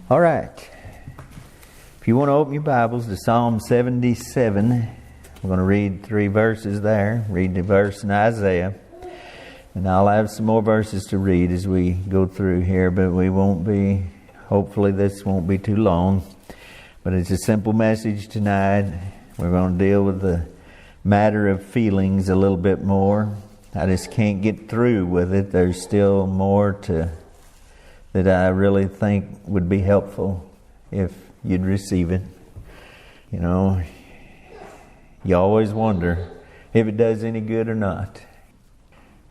All right. If you want to open your Bibles to Psalm 77, we're going to read 3 verses there. Read the verse in Isaiah. And I'll have some more verses to read as we go through here, but hopefully this won't be too long. But it's a simple message tonight. We're going to deal with the matter of feelings a little bit more. I just can't get through with it. There's still more that I really think would be helpful if you'd receive it. You know, you always wonder if it does any good or not.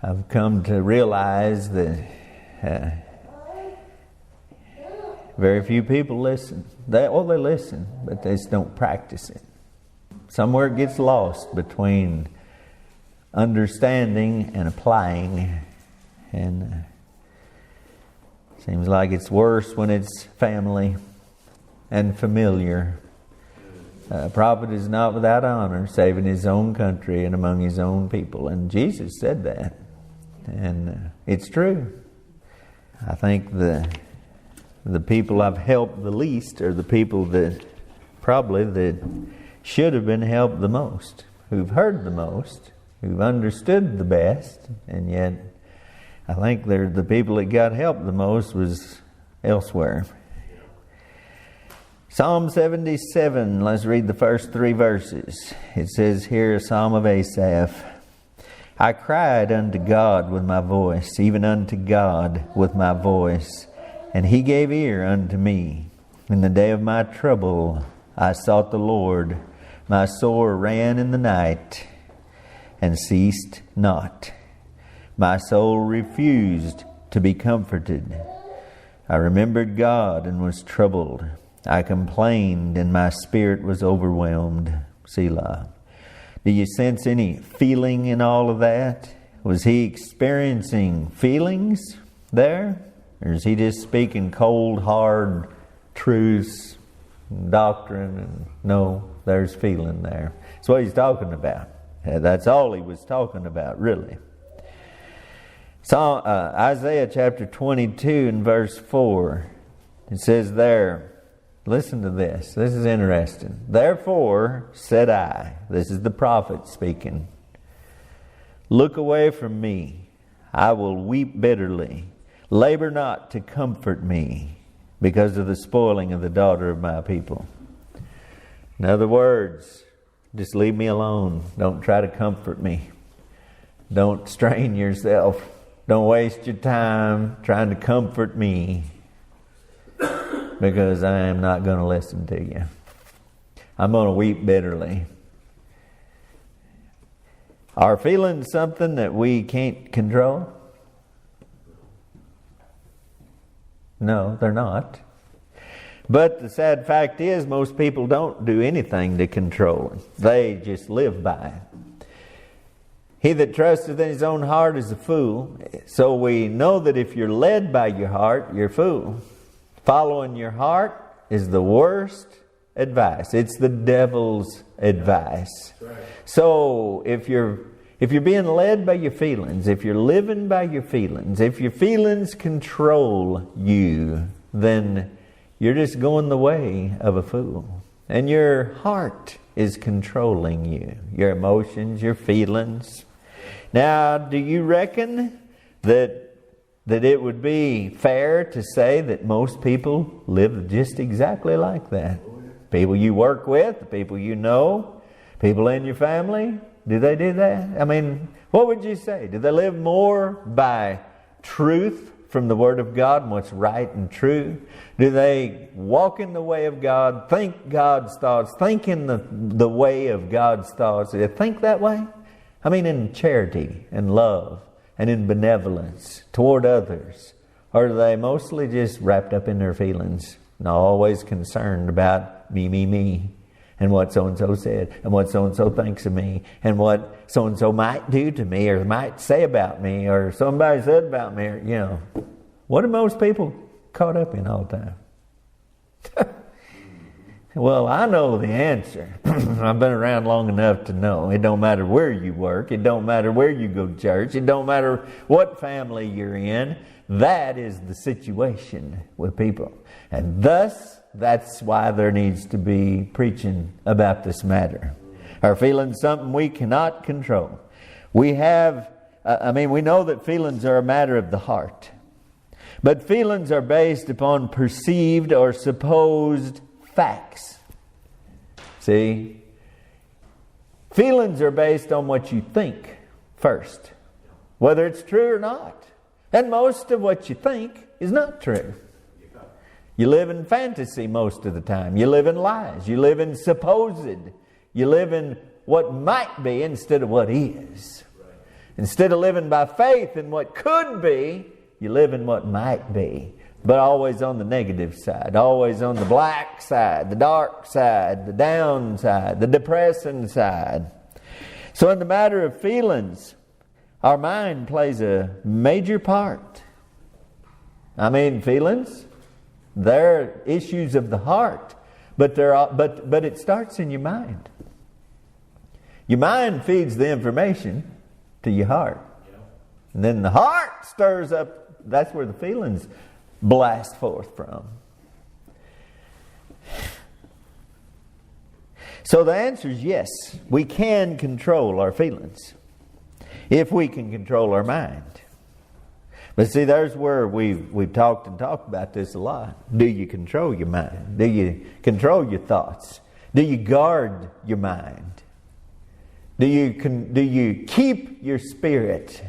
I've come to realize that very few people listen. They listen, but they just don't practice it. Somewhere it gets lost between understanding and applying, and seems like it's worse when it's family and familiar. A prophet is not without honor, save in his own country and among his own people. And Jesus said that. And it's true. I think the people I've helped the least are the people that should have been helped the most, who've heard the most, who've understood the best, and yet I think they're the people that got help the most was elsewhere. Psalm 77, let's read the first 3 verses. It says here, a psalm of Asaph. I cried unto God with my voice, even unto God with my voice, and He gave ear unto me. In the day of my trouble I sought the Lord. My soul ran in the night and ceased not. My soul refused to be comforted. I remembered God and was troubled. I complained and my spirit was overwhelmed. Selah. Do you sense any feeling in all of that? Was he experiencing feelings there? Or is he just speaking cold, hard truths, doctrine? And no, there's feeling there. That's what he's talking about. That's all he was talking about, really. So, Isaiah chapter 22 and verse 4, it says there, listen to this. This is interesting. Therefore said I, this is the prophet speaking, look away from me. I will weep bitterly. Labor not to comfort me because of the spoiling of the daughter of my people. In other words, just leave me alone. Don't try to comfort me. Don't strain yourself. Don't waste your time trying to comfort me, because I am not going to listen to you. I'm going to weep bitterly. Are feelings something that we can't control? No, they're not. But the sad fact is, most people don't do anything to control it. They just live by it. He that trusteth in his own heart is a fool. So we know that if you're led by your heart, you're a fool. Following your heart is the worst advice. It's the devil's advice. Right. So if you're being led by your feelings, if you're living by your feelings, if your feelings control you, then you're just going the way of a fool. And your heart is controlling you. Your emotions, your feelings. Now, do you reckon that it would be fair to say that most people live just exactly like that? People you work with, the people you know, people in your family, do they do that? I mean, what would you say? Do they live more by truth from the Word of God and what's right and true? Do they walk in the way of God, think God's thoughts, think in the way of God's thoughts? Do they think that way? I mean, in charity and love and in benevolence toward others? Or are they mostly just wrapped up in their feelings and always concerned about me, and what so-and-so said, and what so-and-so thinks of me, and what so-and-so might do to me, or might say about me, or somebody said about me, or, you know. What are most people caught up in all the time? Well, I know the answer. I've been around long enough to know. It don't matter where you work. It don't matter where you go to church. It don't matter what family you're in. That is the situation with people. And thus, that's why there needs to be preaching about this matter. Our feelings something we cannot control. We know that feelings are a matter of the heart. But feelings are based upon perceived or supposed facts. See? Feelings are based on what you think first, whether it's true or not. And most of what you think is not true. You live in fantasy most of the time. You live in lies. You live in supposed. You live in what might be instead of what is. Instead of living by faith in what could be, you live in what might be. But always on the negative side. Always on the black side, the dark side, the down side, the depressing side. So in the matter of feelings, our mind plays a major part. Feelings, they're issues of the heart. But it starts in your mind. Your mind feeds the information to your heart. And then the heart stirs up. That's where the feelings blast forth from. So the answer is yes. We can control our feelings if we can control our mind. But see, there's where we've talked about this a lot. Do you control your mind? Do you control your thoughts? Do you guard your mind? Do you keep your spirit?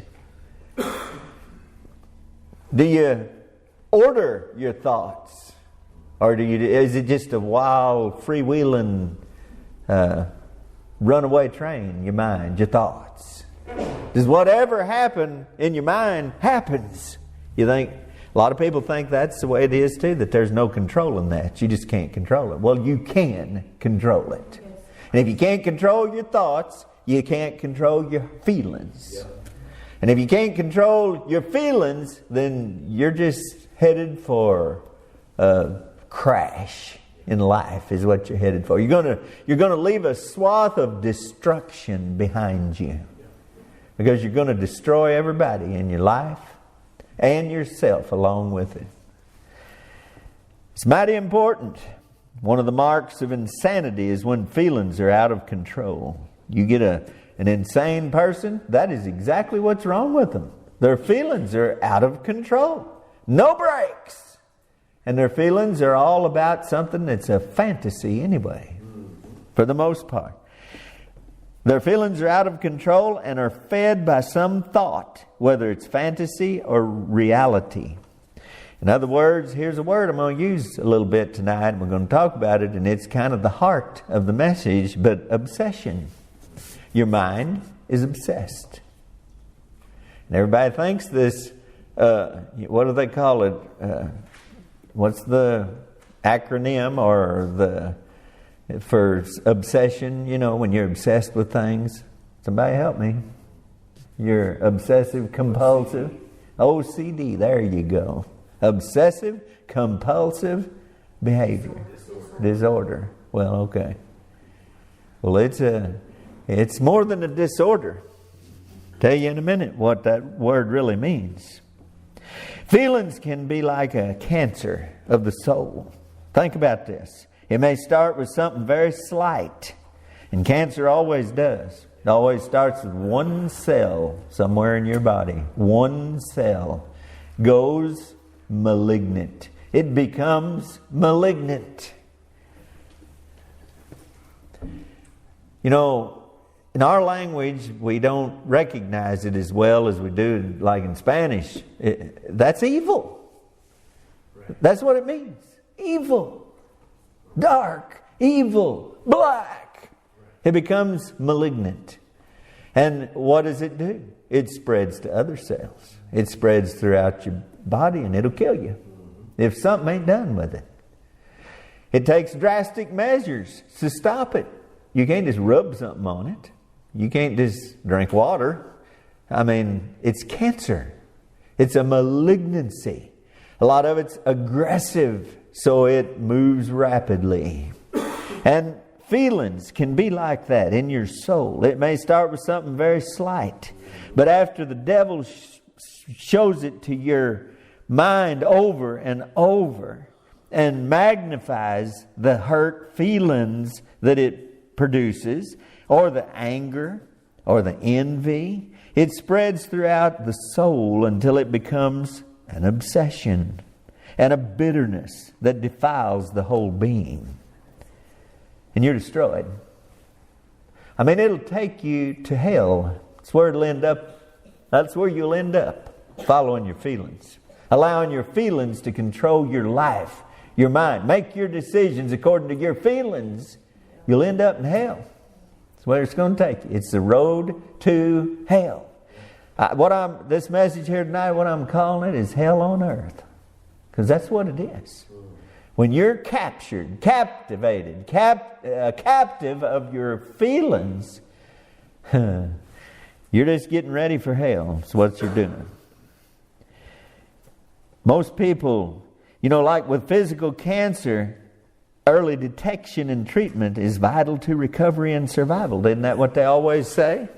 Do you order your thoughts? Or is it just a wild, freewheeling, runaway train, your mind, your thoughts? Does whatever happen in your mind happens? You think, a lot of people think that's the way it is too, that there's no control in that. You just can't control it. Well, you can control it. And if you can't control your thoughts, you can't control your feelings. Yeah. And if you can't control your feelings, then you're just headed for a crash in life is what you're headed for. You're going to leave a swath of destruction behind you. Because you're going to destroy everybody in your life and yourself along with it. It's mighty important. One of the marks of insanity is when feelings are out of control. You get an insane person, that is exactly what's wrong with them. Their feelings are out of control. No brakes. And their feelings are all about something that's a fantasy anyway, for the most part. Their feelings are out of control and are fed by some thought, whether it's fantasy or reality. In other words, here's a word I'm going to use a little bit tonight, and we're going to talk about it, and it's kind of the heart of the message, but obsession. Your mind is obsessed. And everybody thinks this, what do they call it? What's the acronym for obsession? You know, when you're obsessed with things. Somebody help me. You're obsessive compulsive. OCD, there you go. Obsessive compulsive behavior. Disorder. Well, okay. Well, it's more than a disorder. Tell you in a minute what that word really means. Feelings can be like a cancer of the soul. Think about this. It may start with something very slight. And cancer always does. It always starts with one cell somewhere in your body. One cell goes malignant. It becomes malignant. You know, in our language, we don't recognize it as well as we do like in Spanish. That's evil. That's what it means. Evil. Dark. Evil. Black. It becomes malignant. And what does it do? It spreads to other cells. It spreads throughout your body and it'll kill you if something ain't done with it. It takes drastic measures to stop it. You can't just rub something on it. You can't just drink water. I mean, it's cancer. It's a malignancy. A lot of it's aggressive, so it moves rapidly. And feelings can be like that in your soul. It may start with something very slight, but after the devil shows it to your mind over and over and magnifies the hurt feelings that it produces, or the anger, or the envy. It spreads throughout the soul until it becomes an obsession and a bitterness that defiles the whole being. And you're destroyed. I mean, it'll take you to hell. That's where it'll end up. That's where you'll end up, following your feelings. Allowing your feelings to control your life, your mind. Make your decisions according to your feelings. You'll end up in hell. That's where it's going to take you. It's the road to hell. This message here tonight, what I'm calling it is hell on earth. Because that's what it is. When you're captured, captivated, captive of your feelings, you're just getting ready for hell. That's what you're doing. Most people, like with physical cancer, early detection and treatment is vital to recovery and survival. Isn't that what they always say?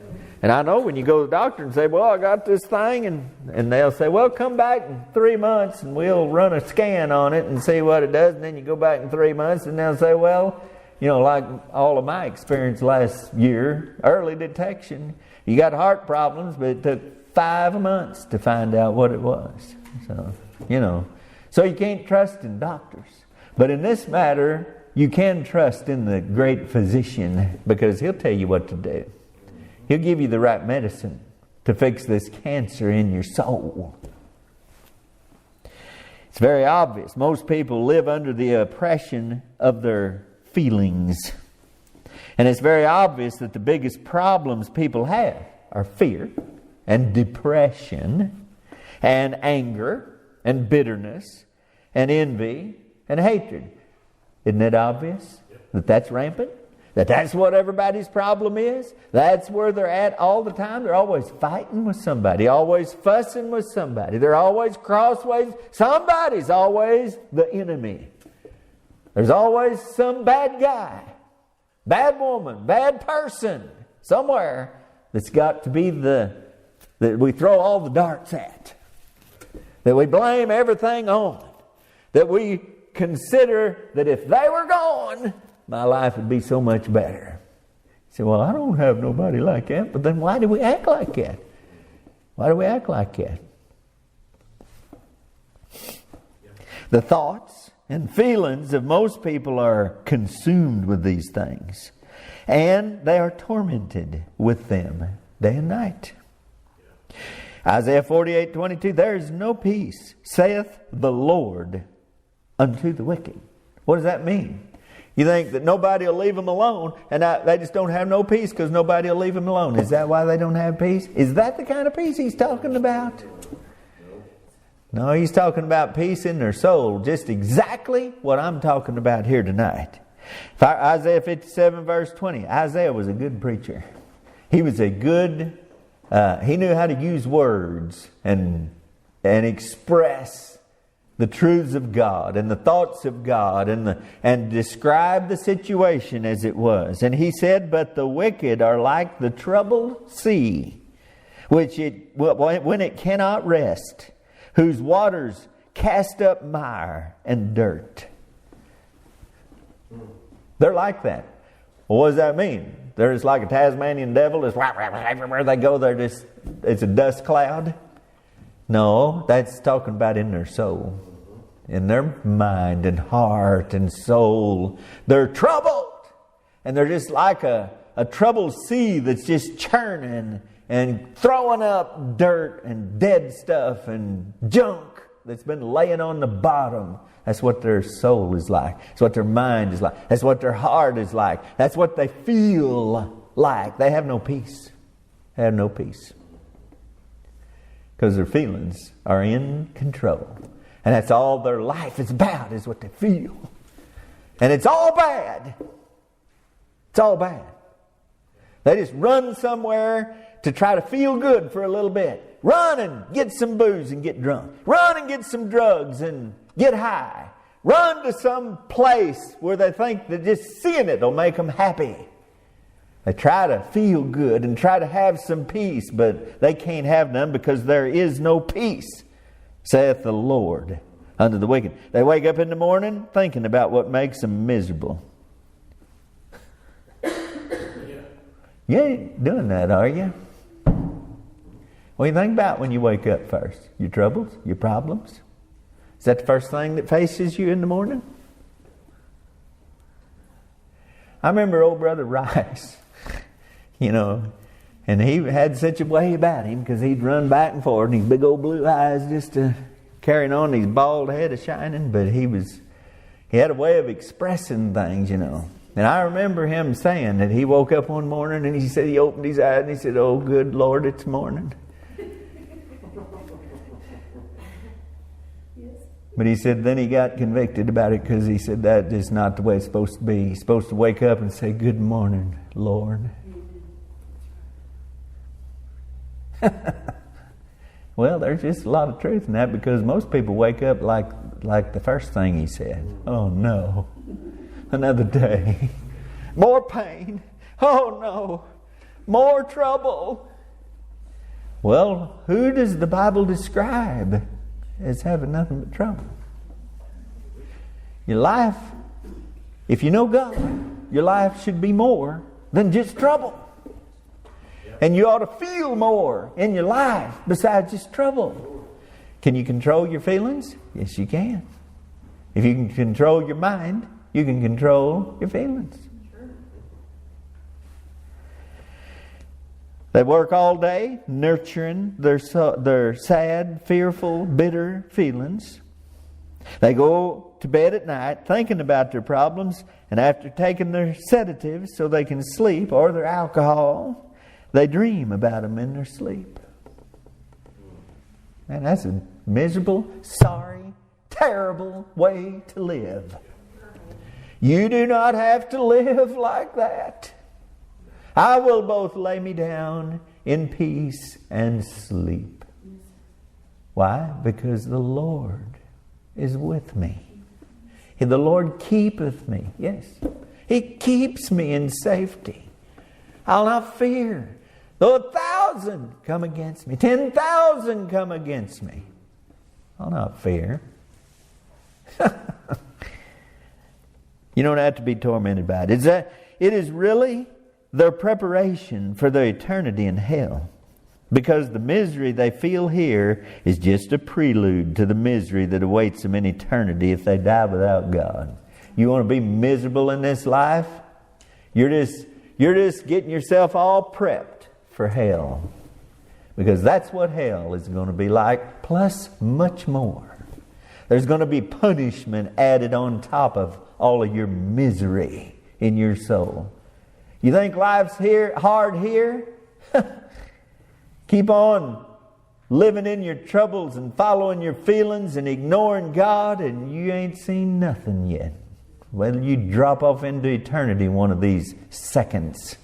And I know when you go to the doctor and say, well, I got this thing, and they'll say, well, come back in 3 months and we'll run a scan on it and see what it does. And then you go back in 3 months and they'll say, well, like all of my experience last year, early detection, you got heart problems, but it took 5 months to find out what it was. So you can't trust in doctors. But in this matter, you can trust in the great physician, because he'll tell you what to do. He'll give you the right medicine to fix this cancer in your soul. It's very obvious. Most people live under the oppression of their feelings. And it's very obvious that the biggest problems people have are fear and depression and anger and bitterness and envy and hatred. Isn't it obvious that that's rampant? That's what everybody's problem is? That's where they're at all the time? They're always fighting with somebody, always fussing with somebody. They're always crossways. Somebody's always the enemy. There's always some bad guy, bad woman, bad person somewhere that's got to be that we throw all the darts at, that we blame everything on, that we consider that if they were gone, my life would be so much better. You say, well, I don't have nobody like that. But then why do we act like that? Why do we act like that? The thoughts and feelings of most people are consumed with these things. And they are tormented with them day and night. Isaiah 48:22, there is no peace, saith the Lord, unto the wicked. What does that mean? You think that nobody will leave them alone, and they just don't have no peace because nobody will leave them alone. Is that why they don't have peace? Is that the kind of peace he's talking about? No, he's talking about peace in their soul. Just exactly what I'm talking about here tonight. Isaiah 57 verse 20. Isaiah was a good preacher. He was a good, he knew how to use words and express the truths of God and the thoughts of God and describe the situation as it was. And he said, but the wicked are like the troubled sea, when it cannot rest, whose waters cast up mire and dirt. They're like that. Well, what does that mean? They're just like a Tasmanian devil. Just everywhere they go, it's a dust cloud. No, that's talking about in their soul. In their mind and heart and soul. They're troubled. And they're just like a troubled sea that's just churning and throwing up dirt and dead stuff and junk that's been laying on the bottom. That's what their soul is like. That's what their mind is like. That's what their heart is like. That's what they feel like. They have no peace. They have no peace. Because their feelings are in control. And that's all their life is about, is what they feel. And it's all bad. It's all bad. They just run somewhere to try to feel good for a little bit. Run and get some booze and get drunk. Run and get some drugs and get high. Run to some place where they think that just seeing it will make them happy. They try to feel good and try to have some peace, but they can't have none because there is no peace. saith the Lord unto the wicked. They wake up in the morning thinking about what makes them miserable. You ain't doing that, are you? What do you think about when you wake up first? Your troubles? Your problems? Is that the first thing that faces you in the morning? I remember old Brother Rice, and he had such a way about him because he'd run back and forth and his big old blue eyes just carrying on, his bald head shining, but he had a way of expressing things, And I remember him saying that he woke up one morning and he said he opened his eyes and he said, "Oh, good Lord, it's morning." But he said then he got convicted about it because he said that is not the way it's supposed to be. He's supposed to wake up and say, "Good morning, Lord." Well, there's just a lot of truth in that because most people wake up like the first thing he said. "Oh no, another day. More pain. Oh no, more trouble." Well, who does the Bible describe as having nothing but trouble? Your life, if you know God, your life should be more than just trouble. And you ought to feel more in your life besides just trouble. Can you control your feelings? Yes, you can. If you can control your mind, you can control your feelings. They work all day nurturing their sad, fearful, bitter feelings. They go to bed at night thinking about their problems, and after taking their sedatives so they can sleep, or their alcohol, they dream about them in their sleep. Man, that's a miserable, sorry, terrible way to live. You do not have to live like that. I will both lay me down in peace and sleep. Why? Because the Lord is with me. The Lord keepeth me. Yes. He keeps me in safety. I'll not fear. Though 1,000 come against me, 10,000 come against me, I'll not fear. You don't have to be tormented by it. It is really their preparation for their eternity in hell. Because the misery they feel here is just a prelude to the misery that awaits them in eternity if they die without God. You want to be miserable in this life? You're just getting yourself all prepped for hell. Because that's what hell is going to be like, plus much more. There's going to be punishment added on top of all of your misery in your soul. You think life's hard here? Keep on living in your troubles and following your feelings and ignoring God, and you ain't seen nothing yet. Well, you drop off into eternity one of these seconds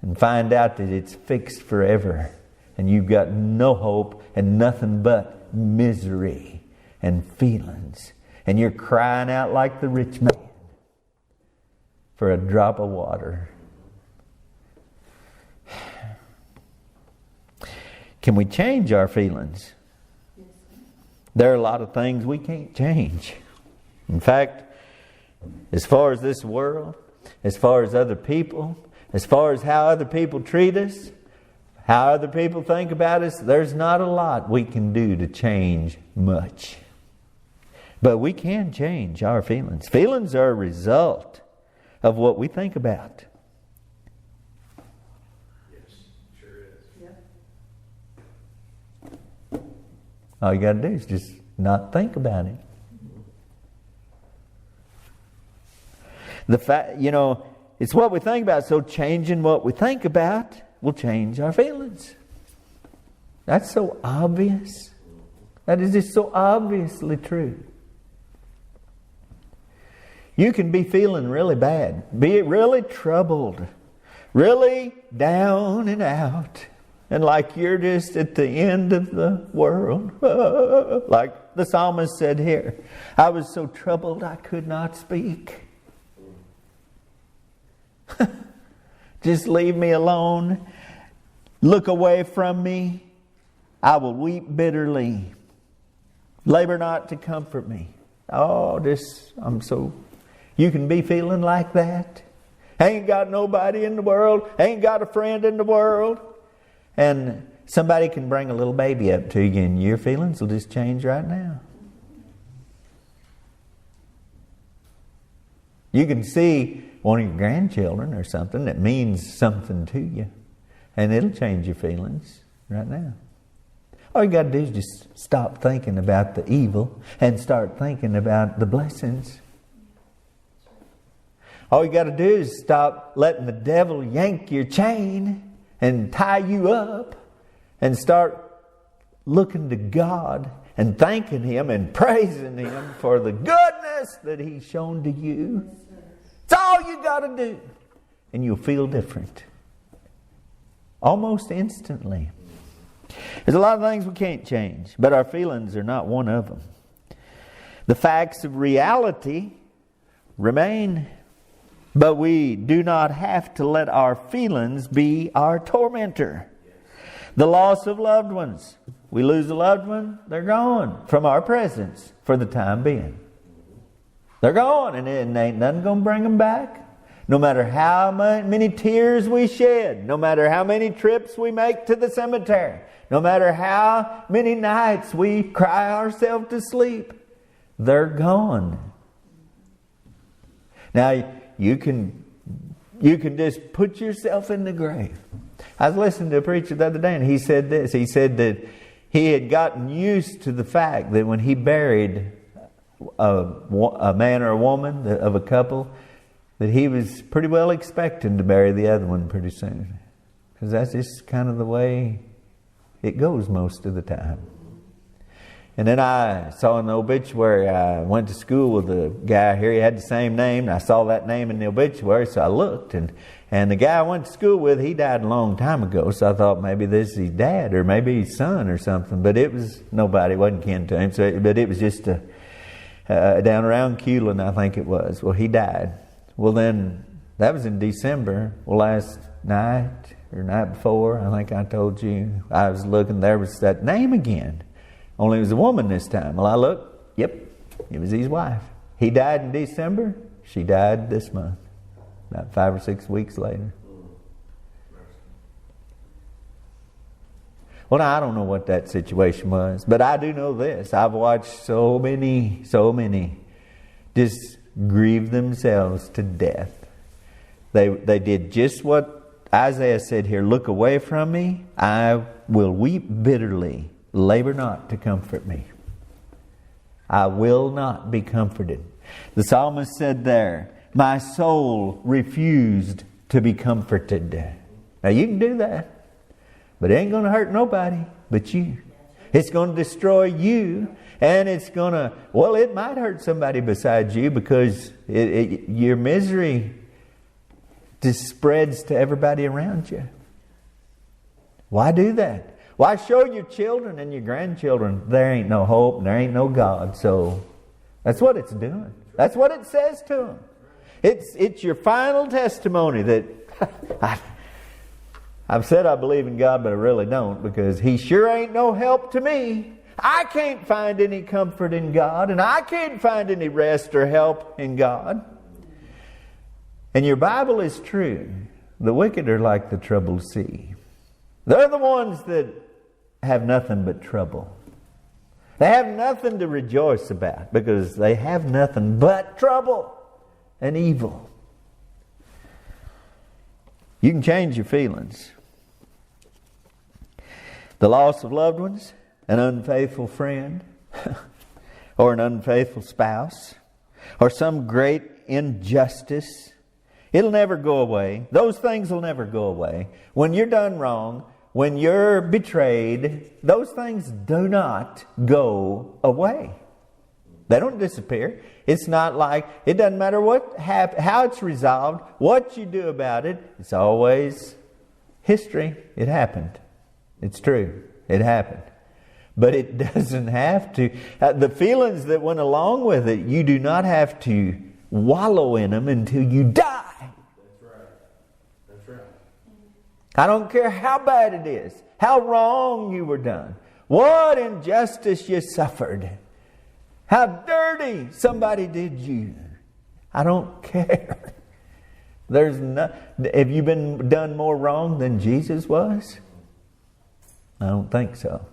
and find out that it's fixed forever, and you've got no hope and nothing but misery and feelings, and you're crying out like the rich man for a drop of water. Can we change our feelings? There are a lot of things we can't change. In fact, as far as this world, as far as other people, as far as how other people treat us, how other people think about us, there's not a lot we can do to change much. But we can change our feelings. Feelings are a result of what we think about. Yes, sure is. Yeah. All you got to do is just not think about it. The fact, it's what we think about. So changing what we think about will change our feelings. That's so obvious. That is just so obviously true. You can be feeling really bad, be really troubled, really down and out, and like you're just at the end of the world. Like the psalmist said here, I was so troubled I could not speak. Just leave me alone. Look away from me. I will weep bitterly. Labor not to comfort me. Oh, you can be feeling like that. Ain't got nobody in the world. Ain't got a friend in the world. And somebody can bring a little baby up to you and your feelings will just change right now. You can see one of your grandchildren or something that means something to you. And it'll change your feelings right now. All you got to do is just stop thinking about the evil and start thinking about the blessings. All you got to do is stop letting the devil yank your chain and tie you up and start looking to God and thanking Him and praising Him for the goodness that He's shown to you. It's all you got to do. And you'll feel different. Almost instantly. There's a lot of things we can't change, but our feelings are not one of them. The facts of reality remain, but we do not have to let our feelings be our tormentor. The loss of loved ones. We lose a loved one, they're gone from our presence for the time being. They're gone, and ain't nothing going to bring them back. No matter how many tears we shed, no matter how many trips we make to the cemetery, no matter how many nights we cry ourselves to sleep, they're gone. Now, you can just put yourself in the grave. I was listening to a preacher the other day, and he said this. He said that he had gotten used to the fact that when he buried a man or a woman of a couple, that he was pretty well expecting to bury the other one pretty soon. Because that's just kind of the way it goes most of the time. And then I saw an obituary. I went to school with a guy here. He had the same name. And I saw that name in the obituary, so I looked. And the guy I went to school with, he died a long time ago. So I thought maybe this is his dad or maybe his son or something. But it was nobody. It wasn't kin to him. But it was just down around Culin, I think it was. Well, he died. Well, then, that was in December. Well, last night or night before, I think I told you, I was looking, there was that name again. Only it was a woman this time. Well, I looked, yep, it was his wife. He died in December. She died this month, about 5 or 6 weeks later. Well, now, I don't know what that situation was, but I do know this. I've watched so many just grieve themselves to death. They did just what Isaiah said here. Look away from me. I will weep bitterly. Labor not to comfort me. I will not be comforted. The psalmist said there, my soul refused to be comforted. Now you can do that, but it ain't going to hurt nobody but you. It's going to destroy you. And it's going to, well, it might hurt somebody besides you because your misery just spreads to everybody around you. Why do that? Why show your children and your grandchildren there ain't no hope and there ain't no God? So that's what it's doing. That's what it says to them. It's your final testimony that I've said I believe in God, but I really don't because He sure ain't no help to me. I can't find any comfort in God, and I can't find any rest or help in God. And your Bible is true. The wicked are like the troubled sea. They're the ones that have nothing but trouble. They have nothing to rejoice about because they have nothing but trouble and evil. You can change your feelings. The loss of loved ones, an unfaithful friend, or an unfaithful spouse, or some great injustice, it'll never go away. Those things will never go away. When you're done wrong, when you're betrayed, those things do not go away. They don't disappear. It's not like, it doesn't matter how it's resolved, what you do about it, it's always history. It happened. It's true. It happened. But it doesn't have to. The feelings that went along with it, you do not have to wallow in them until you die. That's right. That's right. I don't care how bad it is, how wrong you were done, what injustice you suffered. how dirty somebody did you. I don't care. Have you been done more wrong than Jesus was? I don't think so.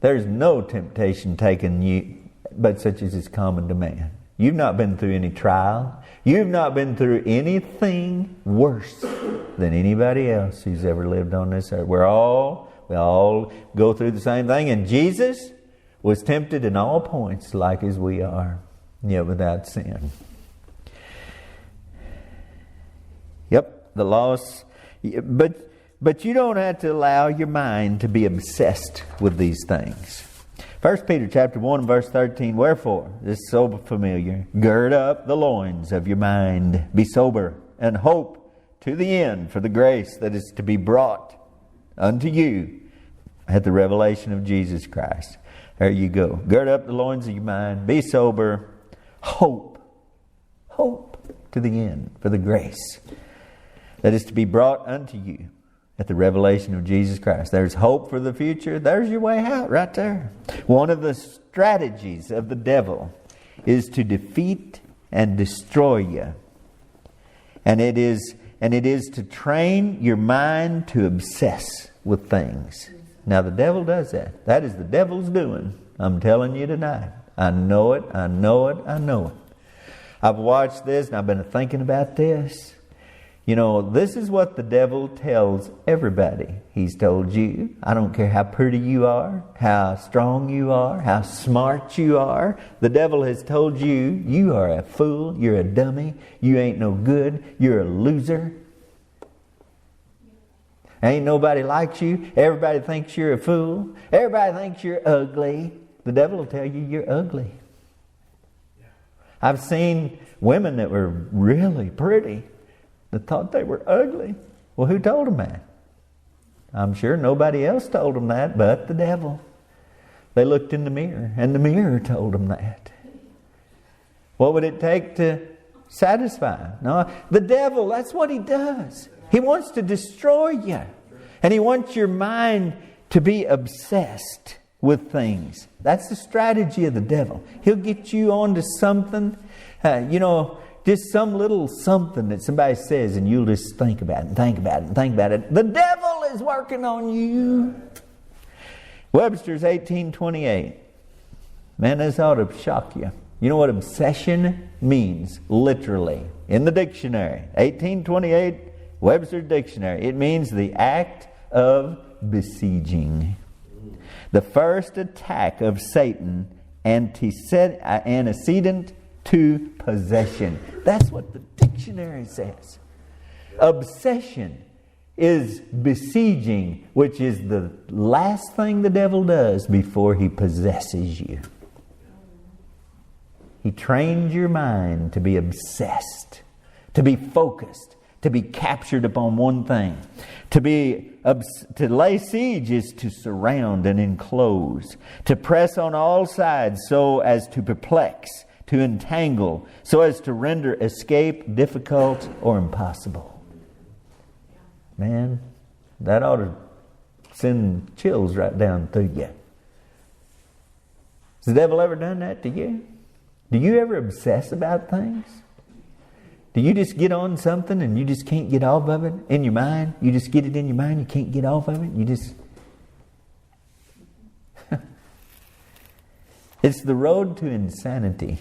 There's no temptation taken you, but such as is common to man. You've not been through any trial. You've not been through anything worse than anybody else who's ever lived on this earth. We all go through the same thing. And Jesus was tempted in all points like as we are, yet without sin. Yep, the loss. But you don't have to allow your mind to be obsessed with these things. 1 Peter chapter 1 verse 13, wherefore, this is so familiar, gird up the loins of your mind, be sober, and hope to the end for the grace that is to be brought unto you at the revelation of Jesus Christ. There you go. Gird up the loins of your mind, be sober, hope to the end for the grace that is to be brought unto you at the revelation of Jesus Christ. There's hope for the future. There's your way out right there. One of the strategies of the devil is to defeat and destroy you. And it is to train your mind to obsess with things. Now the devil does that. That is the devil's doing. I'm telling you tonight. I know it. I've watched this and I've been thinking about this. You know, this is what the devil tells everybody. He's told you, I don't care how pretty you are, how strong you are, how smart you are. The devil has told you, you are a fool, you're a dummy, you ain't no good, you're a loser. Ain't nobody likes you. Everybody thinks you're a fool. Everybody thinks you're ugly. The devil will tell you you're ugly. I've seen women that were really pretty that thought they were ugly. Well, who told them that? I'm sure nobody else told them that but the devil. They looked in the mirror and the mirror told them that. What would it take to satisfy? No, the devil, that's what he does. He wants to destroy you. And he wants your mind to be obsessed with things. That's the strategy of the devil. He'll get you onto something, just some little something that somebody says and you'll just think about it and think about it and think about it. The devil is working on you. Webster's 1828. Man, this ought to shock you. You know what obsession means, literally, in the dictionary. 1828, Webster's dictionary. It means the act of besieging. The first attack of Satan, antecedent to possession. That's what the dictionary says. Obsession is besieging, which is the last thing the devil does before he possesses you. He trains your mind to be obsessed, to be focused, to be captured upon one thing. To lay siege is to surround and enclose, to press on all sides so as to perplex, to entangle, so as to render escape difficult or impossible. Man, that ought to send chills right down through you. Has the devil ever done that to you? Do you ever obsess about things? Do you just get on something and you just can't get off of it in your mind? You just get it in your mind, you can't get off of it? You just... It's the road to insanity.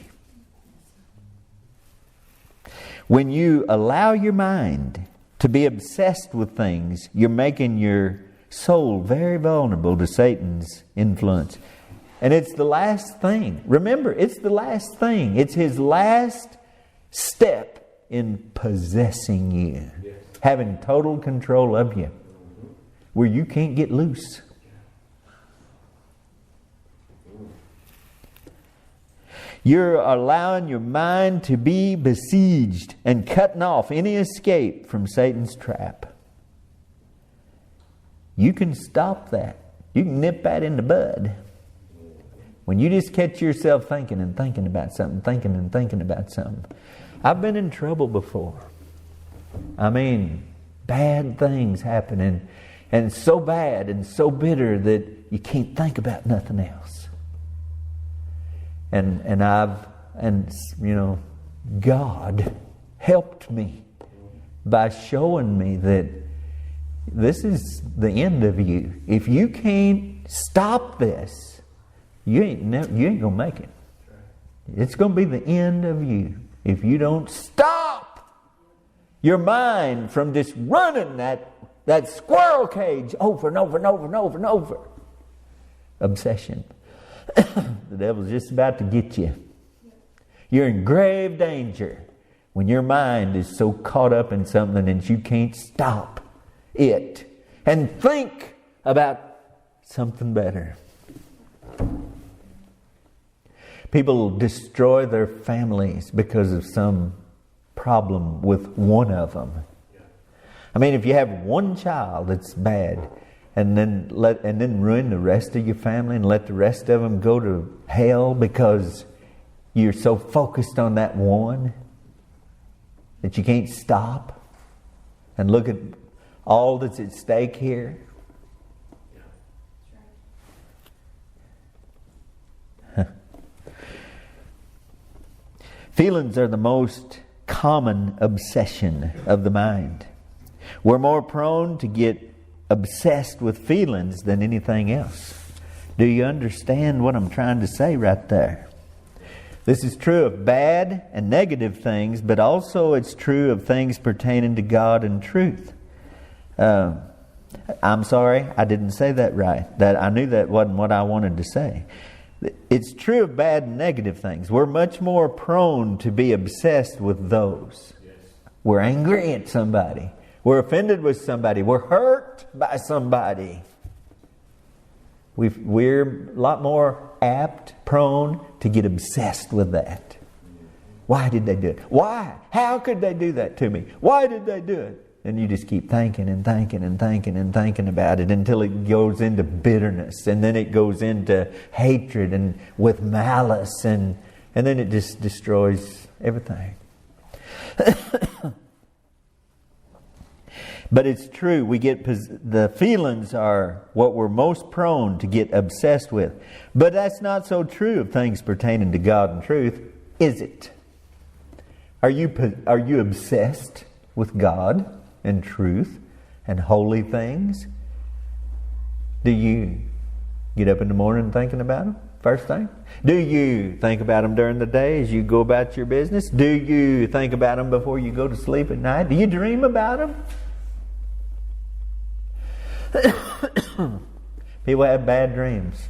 When you allow your mind to be obsessed with things, you're making your soul very vulnerable to Satan's influence. And it's the last thing. Remember, it's the last thing. It's his last step in possessing you. Yes. Having total control of you. Where you can't get loose. You're allowing your mind to be besieged and cutting off any escape from Satan's trap. You can stop that. You can nip that in the bud. When you just catch yourself thinking and thinking about something, thinking and thinking about something. I've been in trouble before. I mean, bad things happening, and so bad and so bitter that you can't think about nothing else. God helped me by showing me that this is the end of you. If you can't stop this, you ain't gonna make it. It's gonna be the end of you if you don't stop your mind from just running that squirrel cage over and over and over and over and over. Obsession. The devil's just about to get you. You're in grave danger when your mind is so caught up in something that you can't stop it and think about something better. People destroy their families because of some problem with one of them. I mean, if you have one child that's bad, and then ruin the rest of your family and let the rest of them go to hell because you're so focused on that one that you can't stop and look at all that's at stake here. Feelings are the most common obsession of the mind. We're more prone to get obsessed with feelings than anything else. Do you understand what I'm trying to say right there? This is true of bad and negative things, but also it's true of things pertaining to God and truth. I'm sorry, I didn't say that right. I knew that wasn't what I wanted to say. It's true of bad and negative things. We're much more prone to be obsessed with those. Yes. We're angry at somebody. We're offended with somebody. We're hurt by somebody. We're a lot more apt, prone to get obsessed with that. Why did they do it? Why? How could they do that to me? Why did they do it? And you just keep thinking and thinking and thinking and thinking about it until it goes into bitterness, and then it goes into hatred and with malice, and then it just destroys everything. But it's true, the feelings are what we're most prone to get obsessed with. But that's not so true of things pertaining to God and truth, is it? Are you obsessed with God and truth and holy things? Do you get up in the morning thinking about them first thing? Do you think about them during the day as you go about your business? Do you think about them before you go to sleep at night? Do you dream about them? People have bad dreams.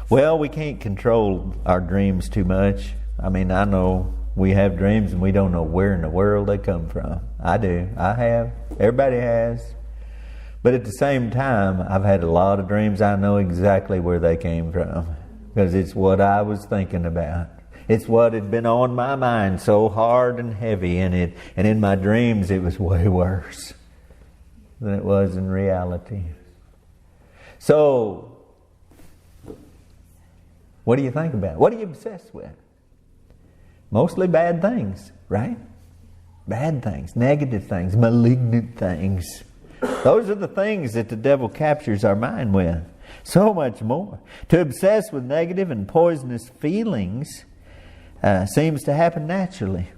Well, we can't control our dreams too much. I mean, I know we have dreams and we don't know where in the world they come from. I do. I have. Everybody has. But at the same time, I've had a lot of dreams I know exactly where they came from, because it's what I was thinking about. It's what had been on my mind so hard and heavy in it. And in my dreams, it was way worse than it was in reality. So, what do you think about? What are you obsessed with? Mostly bad things, right? Bad things, negative things, malignant things. Those are the things that the devil captures our mind with. So much more. To obsess with negative and poisonous feelings seems to happen naturally.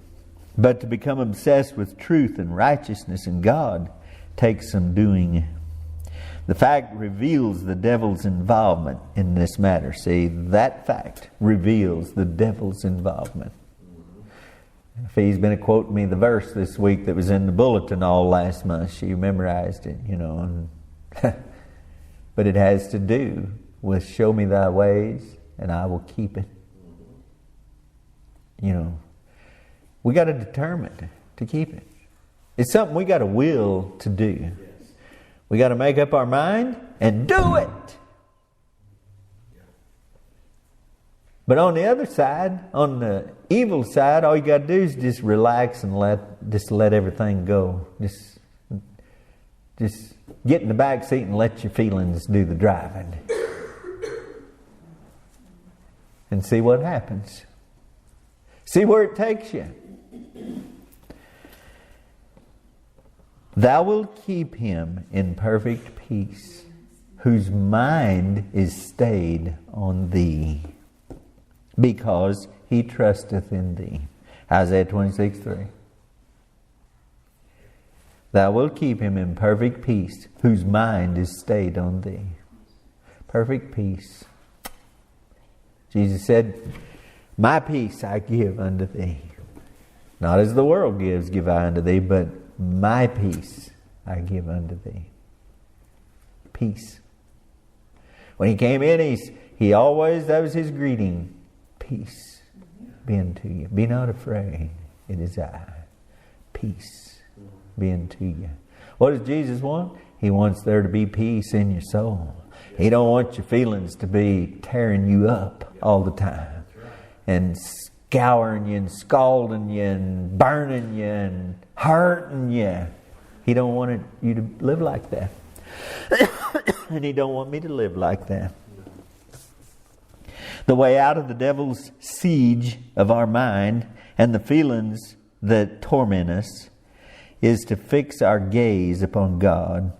But to become obsessed with truth and righteousness and God takes some doing. The fact reveals the devil's involvement in this matter. See, that fact reveals the devil's involvement. Fee's been quoting me the verse this week that was in the bulletin all last month. She memorized it, but it has to do with show me thy ways and I will keep it. We got to determine to keep it. It's something we got to will to do. We got to make up our mind and do it. But on the other side, on the evil side, all you got to do is just relax and let everything go. Just get in the back seat and let your feelings do the driving. And see what happens. See where it takes you. Thou wilt keep him in perfect peace, whose mind is stayed on thee. because he trusteth in thee. Isaiah 26:3. Thou wilt keep him in perfect peace, whose mind is stayed on thee. Perfect peace. Jesus said, my peace I give unto thee. Not as the world gives, give I unto thee, but my peace I give unto thee. Peace. When he came in, he always, that was his greeting. Peace be unto you. Be not afraid. It is I. Peace be unto you. What does Jesus want? He wants there to be peace in your soul. He don't want your feelings to be tearing you up all the time. And scouring you and scalding you and burning you and hurting you. He don't want you to live like that. And he don't want me to live like that. The way out of the devil's siege of our mind and the feelings that torment us is to fix our gaze upon God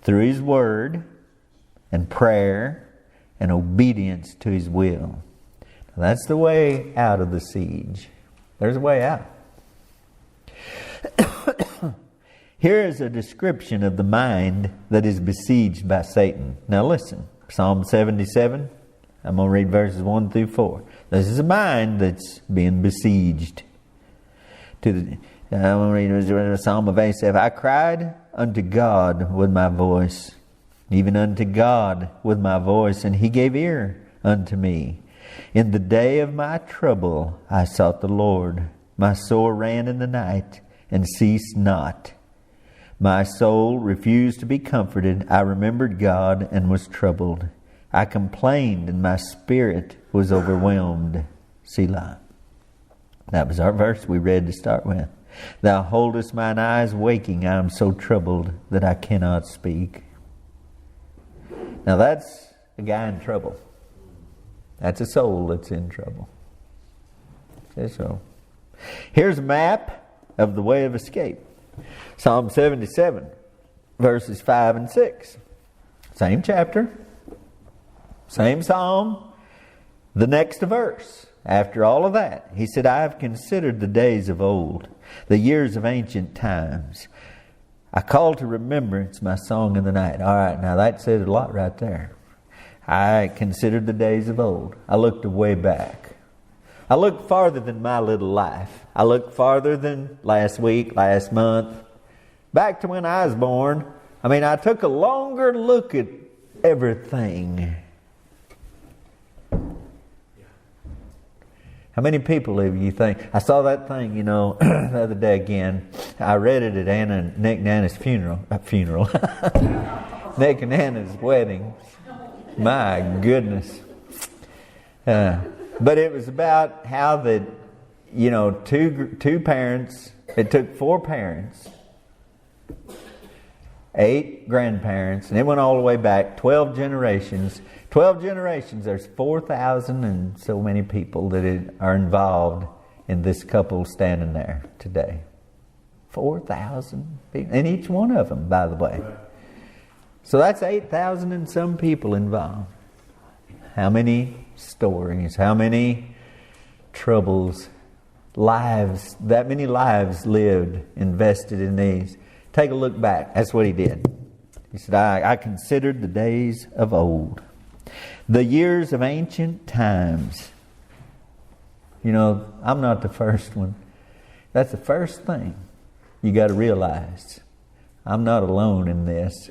through His Word and prayer and obedience to His will. Now, that's the way out of the siege. There's a way out. Here is a description of the mind that is besieged by Satan. Now listen, Psalm 77. I'm going to read verses 1 through 4. This is a mind that's being besieged. I'm going to read Psalm of Asaph. I cried unto God with my voice, even unto God with my voice, and He gave ear unto me. In the day of my trouble I sought the Lord. My soul ran in the night and ceased not. My soul refused to be comforted. I remembered God and was troubled. I complained and my spirit was overwhelmed. Selah. That was our verse we read to start with. Thou holdest mine eyes waking. I am so troubled that I cannot speak. Now that's a guy in trouble. That's a soul that's in trouble. So, here's a map of the way of escape. Psalm 77, verses 5 and 6. Same chapter, same psalm. The next verse, after all of that, he said, I have considered the days of old, the years of ancient times. I call to remembrance my song in the night. All right, now that said a lot right there. I considered the days of old. I looked way back. I looked farther than my little life. I looked farther than last week, last month, back to when I was born. I took a longer look at everything. How many people do you think? I saw that thing, the other day again. I read it at Nick and Anna's funeral. Nick and Anna's wedding. My goodness. But it was about how that, two parents, it took 4 parents, 8 grandparents, and it went all the way back, 12 generations. 12 generations, there's 4,000 and so many people that are involved in this couple standing there today. 4,000 people, and each one of them, by the way. So that's 8,000 and some people involved. How many stories, how many troubles, lives, that many lives lived, invested in these. Take a look back. That's what he did. He said, I considered the days of old, the years of ancient times. I'm not the first one. That's the first thing you got to realize. I'm not alone in this.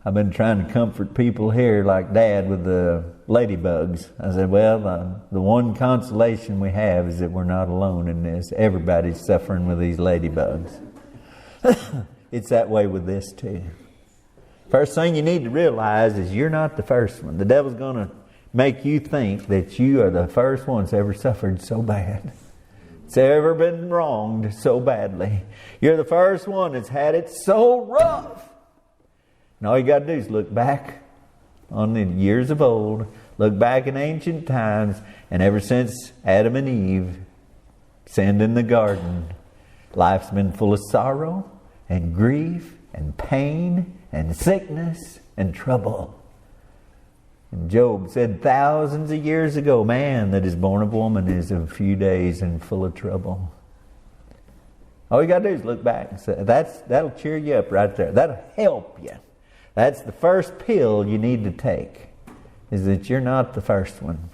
I've been trying to comfort people here like Dad with the ladybugs. I said, well, the one consolation we have is that we're not alone in this. Everybody's suffering with these ladybugs. It's that way with this too. First thing you need to realize is you're not the first one. The devil's going to make you think that you are the first one that's ever suffered so bad. It's ever been wronged so badly. You're the first one that's had it so rough. And all you got to do is look back on the years of old, look back in ancient times, and ever since Adam and Eve sinned in the garden, life's been full of sorrow and grief and pain and sickness and trouble. And Job said thousands of years ago, man that is born of woman is of few days and full of trouble. All you got to do is look back and say, that'll cheer you up right there. That'll help you. That's the first pill you need to take, is that you're not the first one.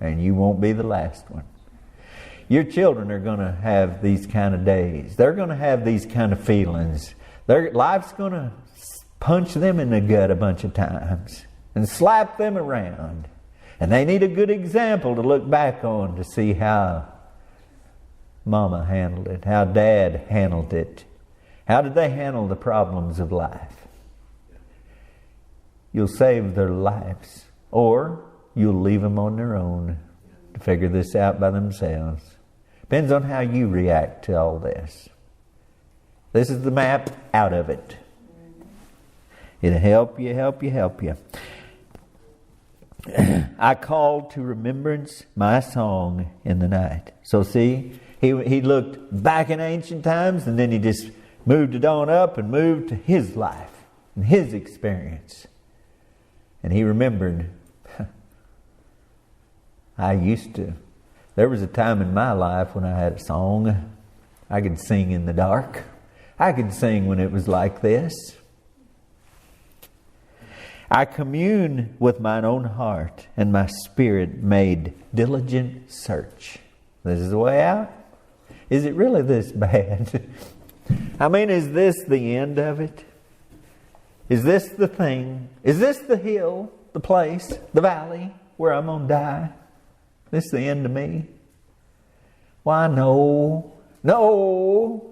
And you won't be the last one. Your children are going to have these kind of days. They're going to have these kind of feelings. Life's going to punch them in the gut a bunch of times and slap them around. And they need a good example to look back on to see how Mama handled it, how Dad handled it. How did they handle the problems of life? You'll save their lives, or you'll leave them on their own to figure this out by themselves. Depends on how you react to all this. This is the map out of it. It'll help you, help you, help you. I called to remembrance my song in the night. So see, he looked back in ancient times, and then he just moved it on up and moved to his life and his experience. And he remembered, there was a time in my life when I had a song. I could sing in the dark. I could sing when it was like this. I commune with mine own heart, and my spirit made diligent search. This is the way out? Is it really this bad? I mean, is this the end of it? Is this the thing? Is this the hill, the place, the valley where I'm going to die? This the end of me? Why, no. No.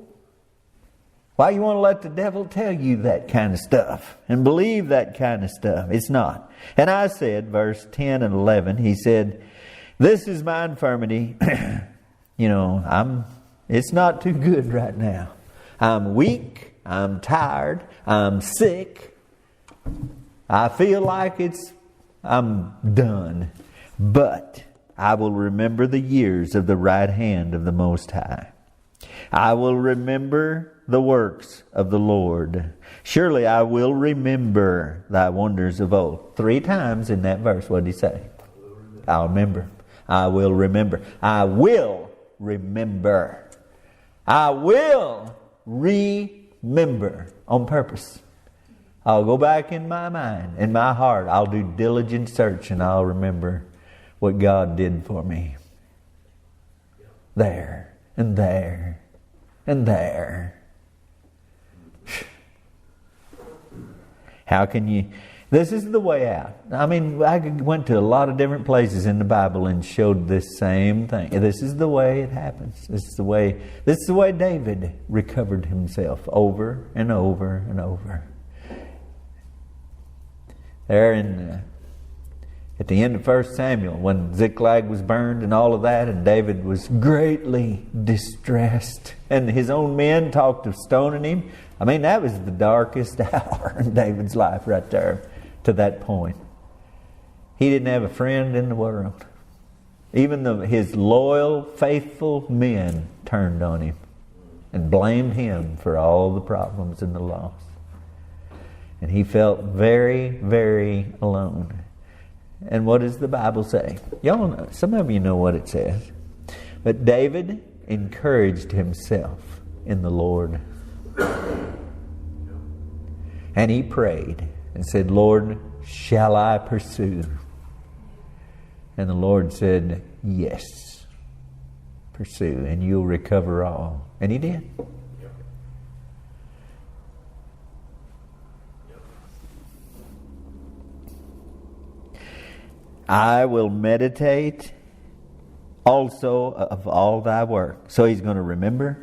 Why you want to let the devil tell you that kind of stuff and believe that kind of stuff? It's not. And I said, verse 10 and 11, he said, this is my infirmity. It's not too good right now. I'm weak. I'm tired. I'm sick. I feel like I'm done. But I will remember the years of the right hand of the Most High. I will remember the works of the Lord. Surely I will remember thy wonders of old. 3 times in that verse, what did he say? I'll remember. I will remember. I will remember. I will remember on purpose. I'll go back in my mind, in my heart. I'll do diligent search, and I'll remember what God did for me. There and there and there. How can you... This is the way out. I mean, I went to a lot of different places in the Bible and showed this same thing. This is the way it happens. This is the way David recovered himself over and over and over. There at the end of 1 Samuel, when Ziklag was burned and all of that, and David was greatly distressed, and his own men talked of stoning him. I mean, that was the darkest hour in David's life right there to that point. He didn't have a friend in the world. Even his loyal, faithful men turned on him and blamed him for all the problems and the loss. And he felt very, very alone. And what does the Bible say? Y'all know, some of you know what it says. But David encouraged himself in the Lord. And he prayed and said, Lord, shall I pursue? And the Lord said, yes, pursue, and you'll recover all. And he did. I will meditate also of all thy work. So he's going to remember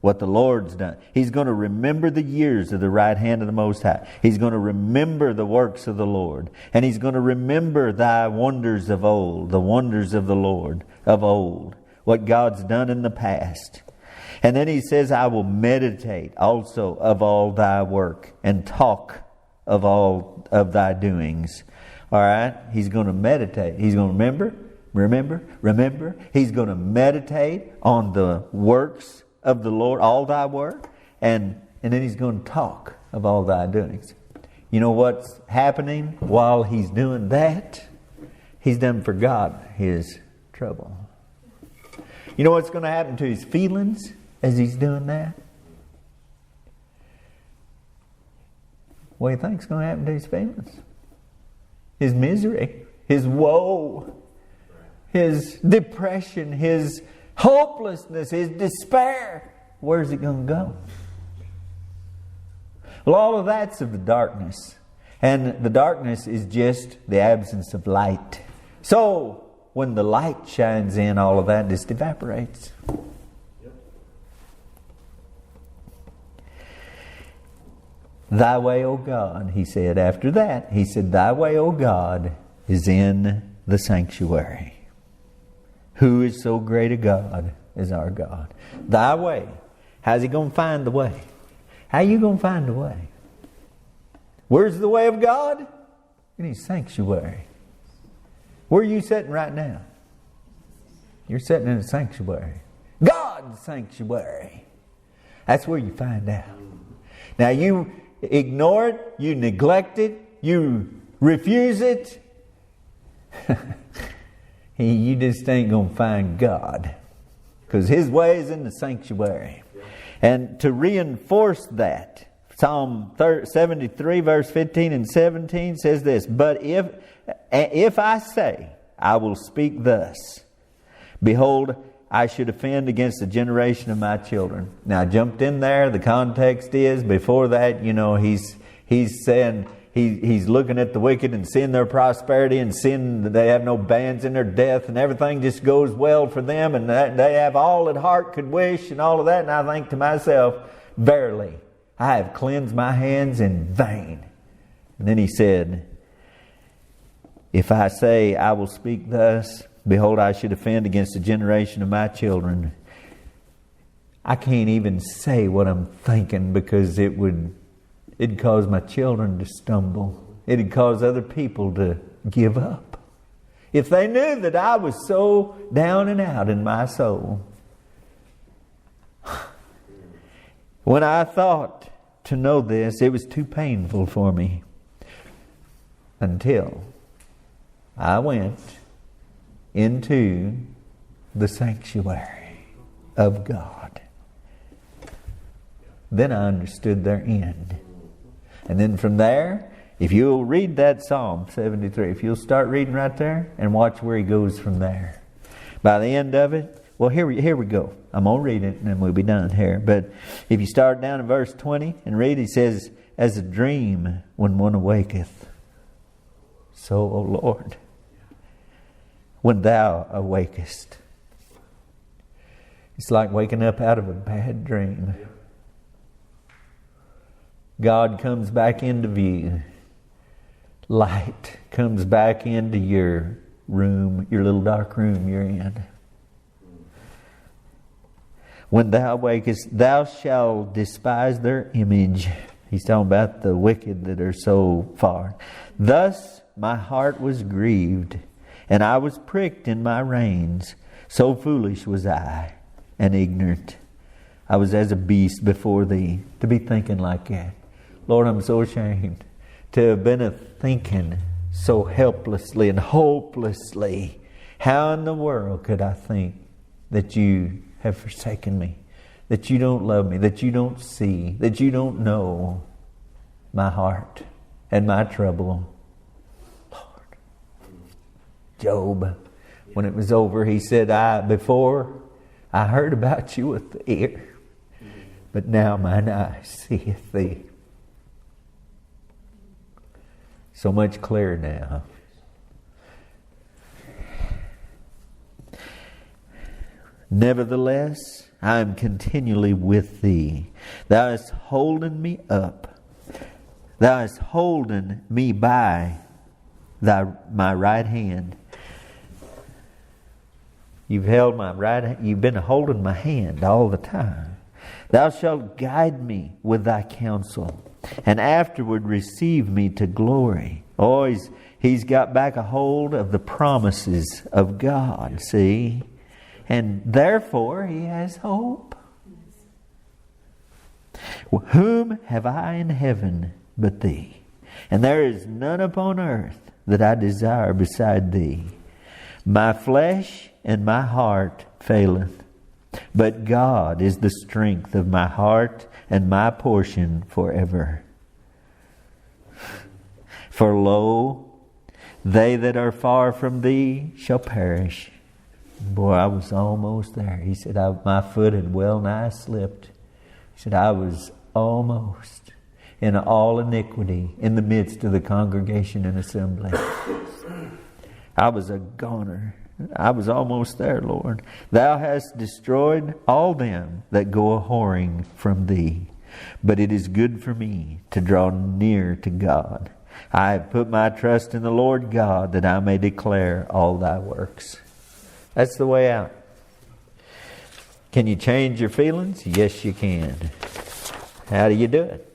what the Lord's done. He's going to remember the years of the right hand of the Most High. He's going to remember the works of the Lord. And he's going to remember thy wonders of old, the wonders of the Lord of old, what God's done in the past. And then he says, I will meditate also of all thy work and talk of all of thy doings. All right? He's going to meditate. He's going to remember. He's going to meditate on the works of the Lord, all thy work, and then he's going to talk of all thy doings. You know what's happening while he's doing that? He's done forgot his trouble. You know what's going to happen to his feelings as he's doing that? What do you think's going to happen to his feelings? His misery, his woe, his depression, his hopelessness, his despair. Where's it going to go? Well, all of that's of the darkness. And the darkness is just the absence of light. So, when the light shines in, all of that just evaporates. Thy way, O God, he said. After that, he said, Thy way, O God, is in the sanctuary. Who is so great a God as our God? Thy way. How's he going to find the way? How are you going to find the way? Where's the way of God? In his sanctuary. Where are you sitting right now? You're sitting in a sanctuary. God's sanctuary. That's where you find out. Now you ignore it, you neglect it, you refuse it. You just ain't going to find God. Because his way is in the sanctuary. And to reinforce that, Psalm 73 verse 15 and 17 says this, But if I say, I will speak thus, behold, I should offend against the generation of my children. Now I jumped in there. The context is, before that, he's saying, he's looking at the wicked and seeing their prosperity and seeing that they have no bands in their death and everything just goes well for them and that they have all that heart could wish and all of that. And I think to myself, verily, I have cleansed my hands in vain. And then he said, if I say I will speak thus, behold, I should offend against the generation of my children. I can't even say what I'm thinking because it'd cause my children to stumble. It'd cause other people to give up. If they knew that I was so down and out in my soul. When I thought to know this, it was too painful for me until I went into the sanctuary of God. Then I understood their end. And then from there, if you'll read that Psalm 73, if you'll start reading right there and watch where he goes from there. By the end of it, well, here we go. I'm going to read it and then we'll be done here. But if you start down in verse 20 and read, he says, as a dream when one awaketh, so, O Lord, when thou awakest. It's like waking up out of a bad dream. God comes back into view. Light comes back into your room, your little dark room you're in. When thou awakest, thou shalt despise their image. He's talking about the wicked that are so far. Thus my heart was grieved, and I was pricked in my reins. So foolish was I, and ignorant. I was as a beast before thee. To be thinking like that. Lord, I'm so ashamed to have been thinking so helplessly and hopelessly. How in the world could I think that you have forsaken me? That you don't love me? That you don't see? That you don't know my heart and my trouble? Lord. Job, when it was over, he said, before I heard about you with the ear, but now mine eye seeth thee. So much clearer now. Nevertheless, I am continually with thee. Thou hast holden me up. Thou hast holden me by my right hand. You've held my right hand. You've been holding my hand all the time. Thou shalt guide me with thy counsel, and afterward receive me to glory. Oh, he's got back a hold of the promises of God, see? And therefore he has hope. Whom have I in heaven but thee? and there is none upon earth that I desire beside Thee. My flesh and my heart faileth, but God is the strength of my heart and my portion forever. For lo, they that are far from Thee shall perish. Boy, I was almost there. He said, my foot had well nigh slipped. He said, I was almost in all iniquity in the midst of the congregation and assembly. I was a goner. I was almost there, Lord. Thou hast destroyed all them that go a-whoring from Thee. But it is good for me to draw near to God. I have put my trust in the Lord God, that I may declare all Thy works. That's the way out. Can you change your feelings? Yes, you can. How do you do it?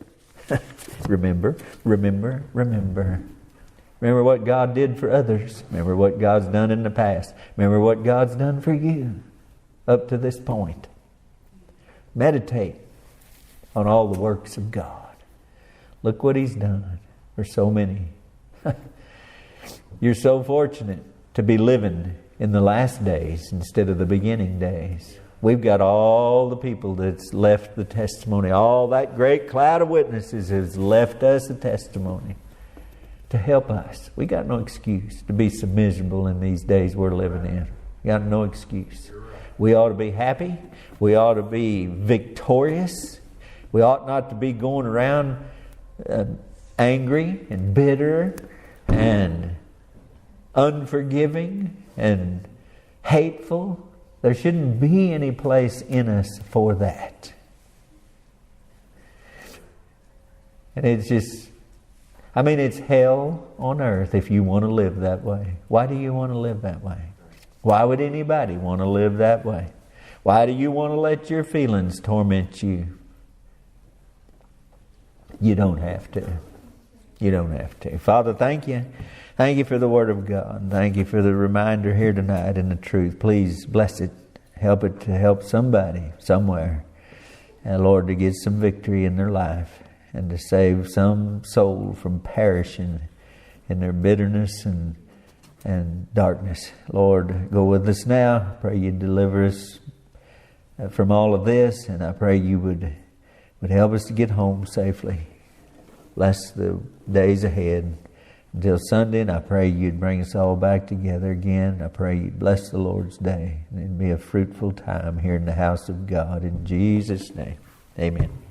Remember, remember, remember. Remember what God did for others. Remember what God's done in the past. Remember what God's done for you up to this point. Meditate on all the works of God. Look what He's done for so many. You're so fortunate to be living in the last days instead of the beginning days. We've got all the people that's left the testimony. All that great cloud of witnesses has left us a testimony to help us. We got no excuse to be so miserable in these days we're living in. We got no excuse. We ought to be happy. We ought to be victorious. We ought not to be going around angry and bitter and unforgiving and hateful. There shouldn't be any place in us for that. And it's just, it's hell on earth if you want to live that way. Why do you want to live that way? Why would anybody want to live that way? Why do you want to let your feelings torment you? You don't have to. You don't have to. Father, thank you. Thank you for the Word of God. Thank you for the reminder here tonight and the truth. Please bless it. Help it to help somebody somewhere. And Lord, to get some victory in their life and to save some soul from perishing in their bitterness and darkness. Lord, go with us now. Pray you deliver us from all of this, and I pray you would help us to get home safely. Bless the days ahead until Sunday, and I pray you'd bring us all back together again. I pray you'd bless the Lord's day, and it'd be a fruitful time here in the house of God. In Jesus' name, amen.